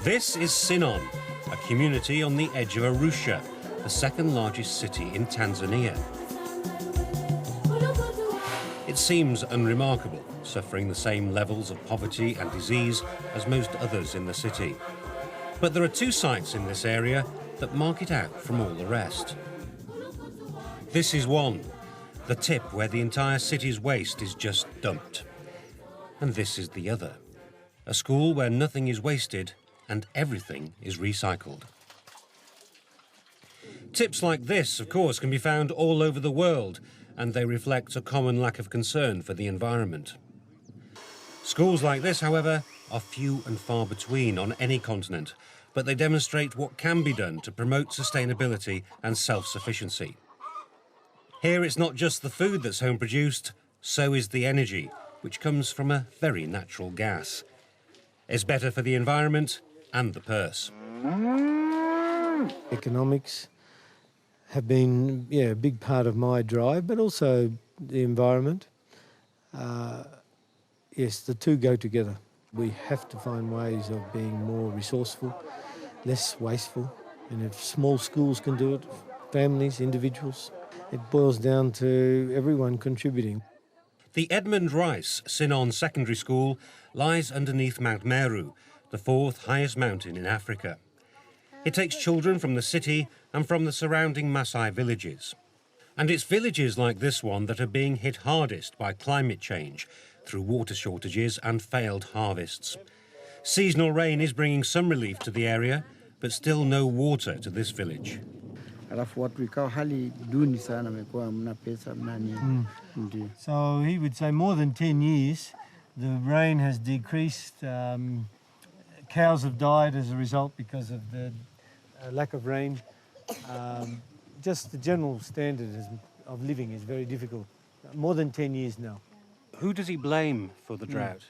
This is Sinon, a community on the edge of Arusha, the second largest city in Tanzania. It seems unremarkable, suffering the same levels of poverty and disease as most others in the city. But there are two sites in this area that mark it out from all the rest. This is one, the tip where the entire city's waste is just dumped. And this is the other, a school where nothing is wasted and everything is recycled. Tips like this, of course, can be found all over the world, and they reflect a common lack of concern for the environment. Schools like this, however, are few and far between on any continent, but they demonstrate what can be done to promote sustainability and self-sufficiency. Here it's not just the food that's home-produced, so is the energy, which comes from a very natural gas. It's better for the environment and the purse. Economics have been a big part of my drive, but also the environment. Yes, the two go together. We have to find ways of being more resourceful, less wasteful. And if small schools can do it, families, individuals, it boils down to everyone contributing. The Edmund Rice Sinon Secondary School lies underneath Mount Meru, the fourth highest mountain in Africa. It takes children from the city and from the surrounding Maasai villages. And it's villages like this one that are being hit hardest by climate change through water shortages and failed harvests. Seasonal rain is bringing some relief to the area, but still no water to this village. So he would say more than 10 years, the rain has decreased. Cows have died as a result because of the lack of rain. Just the general standard of living is very difficult. More than 10 years now. Who does he blame for the drought?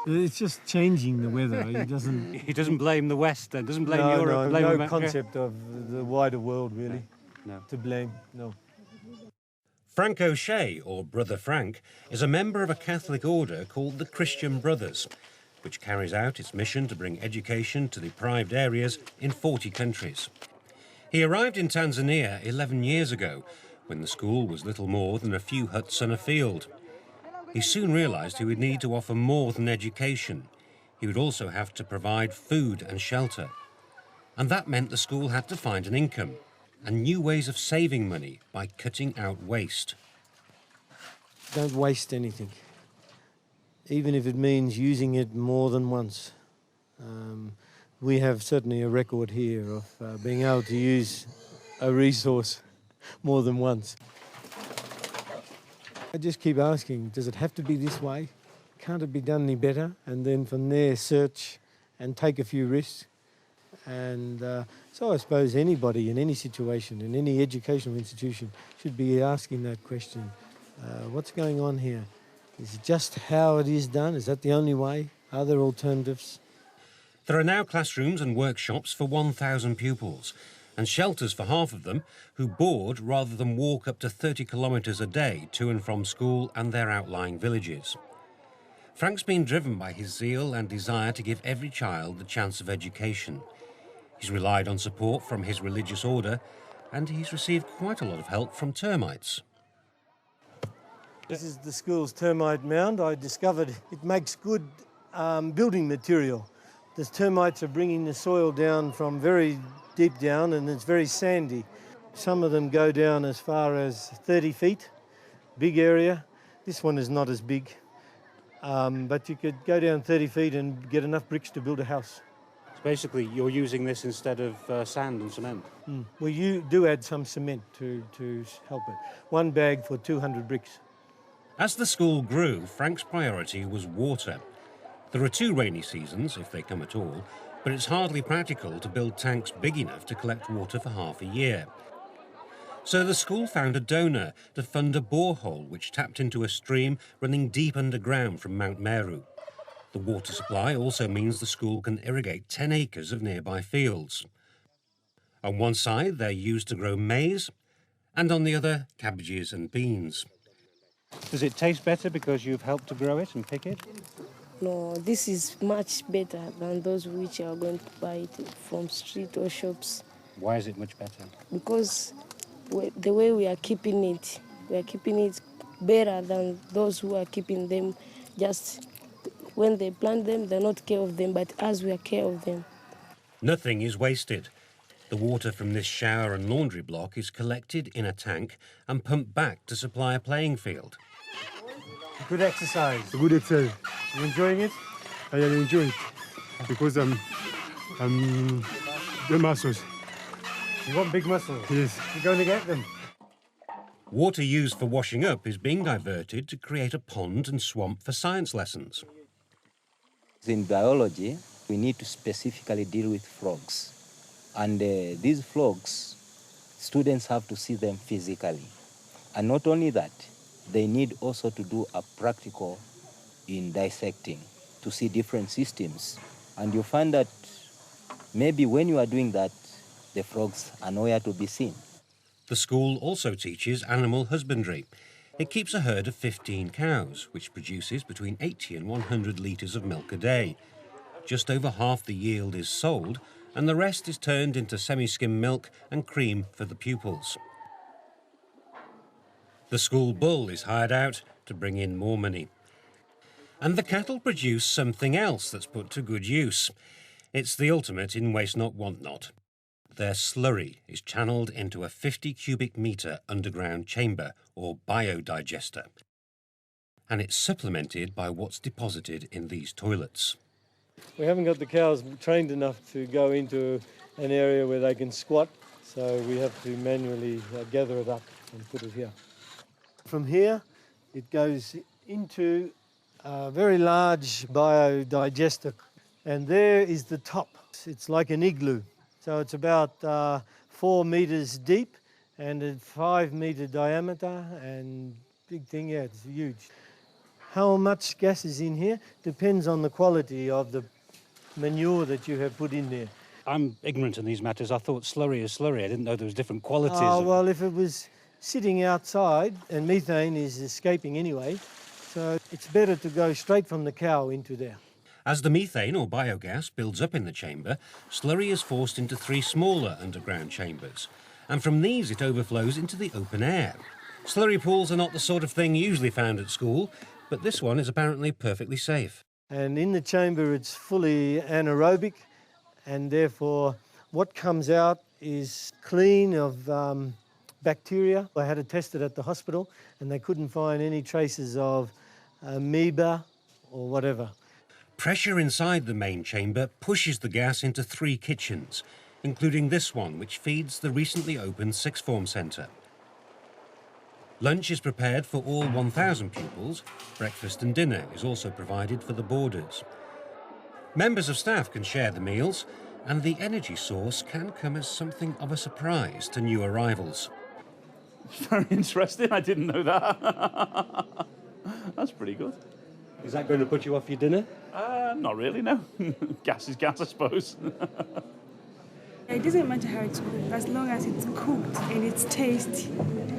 It's just changing the weather. He doesn't blame the West, then? Doesn't blame Europe? No concept of the wider world, really, No. to blame, no. Frank O'Shea, or Brother Frank, is a member of a Catholic order called the Christian Brothers, which carries out its mission to bring education to deprived areas in 40 countries. He arrived in Tanzania 11 years ago, when the school was little more than a few huts on a field. He soon realised he would need to offer more than education. He would also have to provide food and shelter. And that meant the school had to find an income and new ways of saving money by cutting out waste. Don't waste anything, even if it means using it more than once. We have certainly a record here of being able to use a resource more than once. I just keep asking, does it have to be this way? Can't it be done any better? And then from there search and take a few risks. And so I suppose anybody in any situation, in any educational institution, should be asking that question. What's going on here? Is it just how it is done? Is that the only way? Are there alternatives? There are now classrooms and workshops for 1,000 pupils and shelters for half of them who board rather than walk up to 30 kilometres a day to and from school and their outlying villages. Frank's been driven by his zeal and desire to give every child the chance of education. He's relied on support from his religious order, and he's received quite a lot of help from termites. This is the school's termite mound. I discovered it makes good building material. The termites are bringing the soil down from very deep down, and it's very sandy. Some of them go down as far as 30 feet, big area. This one is not as big, but you could go down 30 feet and get enough bricks to build a house. So basically, you're using this instead of sand and cement? We do add some cement to help it. One bag for 200 bricks. As the school grew, Frank's priority was water. There are 2 rainy seasons, if they come at all, but it's hardly practical to build tanks big enough to collect water for half a year. So the school found a donor to fund a borehole which tapped into a stream running deep underground from Mount Meru. The water supply also means the school can irrigate 10 acres of nearby fields. On one side, they're used to grow maize, and on the other, cabbages and beans. Does it taste better because you've helped to grow it and pick it? No, this is much better than those which are going to buy it from street or shops. Why is it much better? Because the way we are keeping it better than those who are keeping them just when they plant them, they're not care of them, but as we are care of them. Nothing is wasted. The water from this shower and laundry block is collected in a tank and pumped back to supply a playing field. Good exercise. A good exercise. You enjoying it? I am enjoying it because I'm the muscles. You want big muscles? Yes. You're going to get them. Water used for washing up is being diverted to create a pond and swamp for science lessons. In biology, we need to specifically deal with frogs. And these frogs, students have to see them physically. And not only that, they need also to do a practical in dissecting to see different systems. And you find that maybe when you are doing that, the frogs are nowhere to be seen. The school also teaches animal husbandry. It keeps a herd of 15 cows, which produces between 80 and 100 litres of milk a day. Just over half the yield is sold, and the rest is turned into semi-skim milk and cream for the pupils. The school bull is hired out to bring in more money. And the cattle produce something else that's put to good use. It's the ultimate in waste not, want not. Their slurry is channeled into a 50 cubic metre underground chamber, or biodigester. And it's supplemented by what's deposited in these toilets. We haven't got the cows trained enough to go into an area where they can squat, so we have to manually gather it up and put it here. From here, it goes into a very large biodigester, and there is the top. It's like an igloo. So it's about 4 metres deep and a 5 metre diameter, and big thing, yeah, it's huge. How much gas is in here depends on the quality of the manure that you have put in there. I'm ignorant in these matters. I thought slurry is slurry. I didn't know there was different qualities. Oh, well, if it was sitting outside, and methane is escaping anyway, so it's better to go straight from the cow into there. As the methane or biogas builds up in the chamber, slurry is forced into 3 smaller underground chambers, and from these it overflows into the open air. Slurry pools are not the sort of thing usually found at school, but this one is apparently perfectly safe. And in the chamber it's fully anaerobic, and therefore what comes out is clean of bacteria. I had it tested at the hospital and they couldn't find any traces of amoeba or whatever. Pressure inside the main chamber pushes the gas into 3 kitchens, including this one, which feeds the recently opened sixth form centre. Lunch is prepared for all 1,000 pupils. Breakfast and dinner is also provided for the boarders. Members of staff can share the meals, and the energy source can come as something of a surprise to new arrivals. Very interesting. I didn't know that. That's pretty good. Is that going to put you off your dinner? Not really, no. Gas is gas, I suppose. It doesn't matter how it's cooked, as long as it's cooked and it's tasty.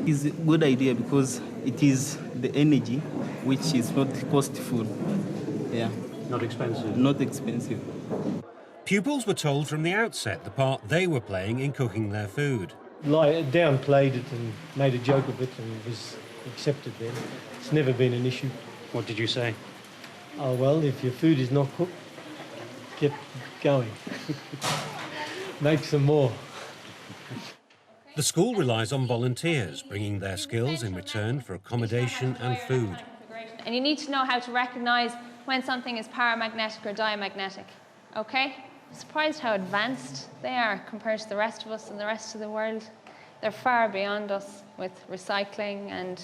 It's a good idea because it is the energy which is not costful. Yeah. Not expensive. Not expensive. Pupils were told from the outset the part they were playing in cooking their food. Downplayed it and made a joke of it, and it was accepted then. It's never been an issue. What did you say? Oh, well, if your food is not cooked, keep going. Make some more. The school relies on volunteers, bringing their skills in return for accommodation and food. And you need to know how to recognise when something is paramagnetic or diamagnetic, okay? I'm surprised how advanced they are compared to the rest of us and the rest of the world. They're far beyond us with recycling and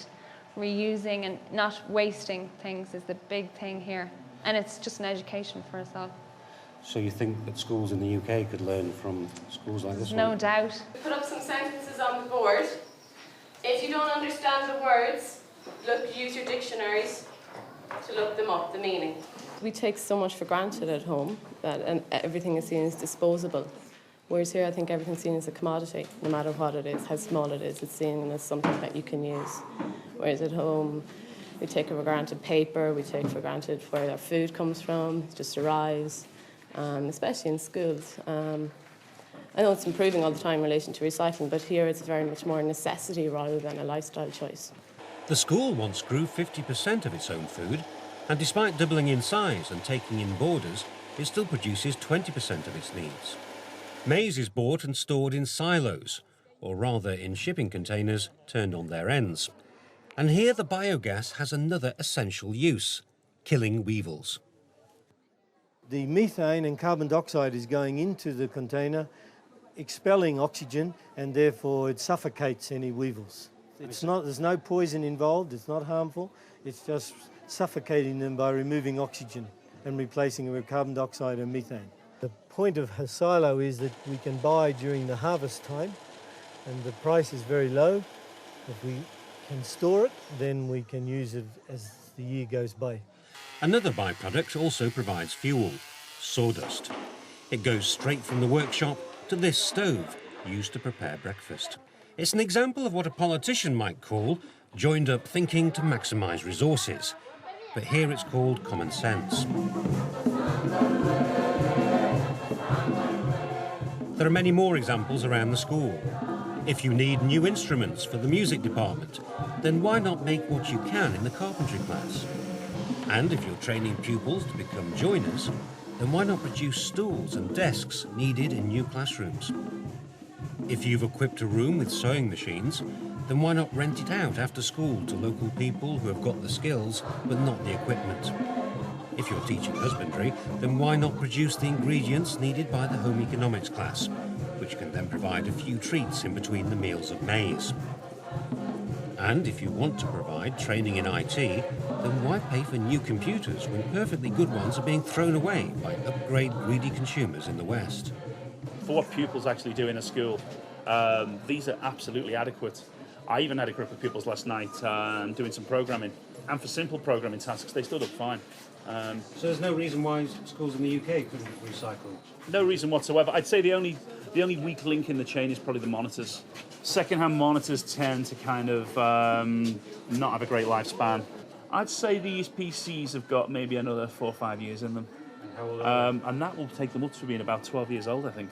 reusing, and not wasting things is the big thing here. And it's just an education for us all. So you think that schools in the UK could learn from schools like this one? No doubt. Put up some sentences on the board. If you don't understand the words, use your dictionaries to look them up, the meaning. We take so much for granted at home and everything is seen as disposable. Whereas here, I think everything's seen as a commodity, no matter what it is, how small it is. It's seen as something that you can use. Whereas at home, We take for granted paper, we take for granted where our food comes from, it just arrives, especially in schools. I know it's improving all the time in relation to recycling, but here it's very much more a necessity rather than a lifestyle choice. The school once grew 50% of its own food, and despite doubling in size and taking in boarders, it still produces 20% of its needs. Maize is bought and stored in silos, or rather in shipping containers turned on their ends. And here the biogas has another essential use, killing weevils. The methane and carbon dioxide is going into the container, expelling oxygen, and therefore it suffocates any weevils. There's no poison involved, it's not harmful, it's just suffocating them by removing oxygen and replacing it with carbon dioxide and methane. The point of a silo is that we can buy during the harvest time, and the price is very low. If we can store it, then we can use it as the year goes by. Another byproduct also provides fuel, sawdust. It goes straight from the workshop to this stove, used to prepare breakfast. It's an example of what a politician might call joined-up thinking to maximise resources. But here it's called common sense. There are many more examples around the school. If you need new instruments for the music department, then why not make what you can in the carpentry class? And if you're training pupils to become joiners, then why not produce stools and desks needed in new classrooms? If you've equipped a room with sewing machines, then why not rent it out after school to local people who have got the skills but not the equipment? If you're teaching husbandry, then why not produce the ingredients needed by the home economics class, which can then provide a few treats in between the meals of maize? And if you want to provide training in IT, then why pay for new computers when perfectly good ones are being thrown away by upgrade-greedy consumers in the West? For what pupils actually do in a school, these are absolutely adequate. I even had a group of pupils last night doing some programming, and for simple programming tasks, they stood up fine. So there's no reason why schools in the UK couldn't recycle? No reason whatsoever. I'd say the only weak link in the chain is probably the monitors. Second-hand monitors tend to kind of not have a great lifespan. I'd say these PCs have got maybe another 4 or 5 years in them. And how old are they? And that will take them up to being about 12 years old, I think.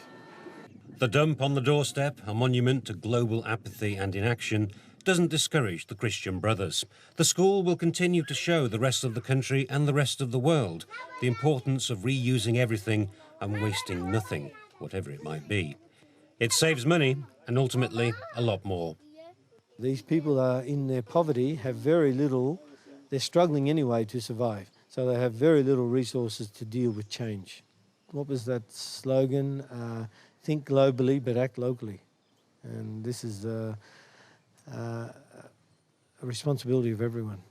The dump on the doorstep, a monument to global apathy and inaction, doesn't discourage the Christian Brothers. The school will continue to show the rest of the country and the rest of the world the importance of reusing everything and wasting nothing, whatever it might be. It saves money and ultimately a lot more. These people are in their poverty, have very little, they're struggling anyway to survive, so they have very little resources to deal with change. What was that slogan? Think globally but act locally. And this is a responsibility of everyone.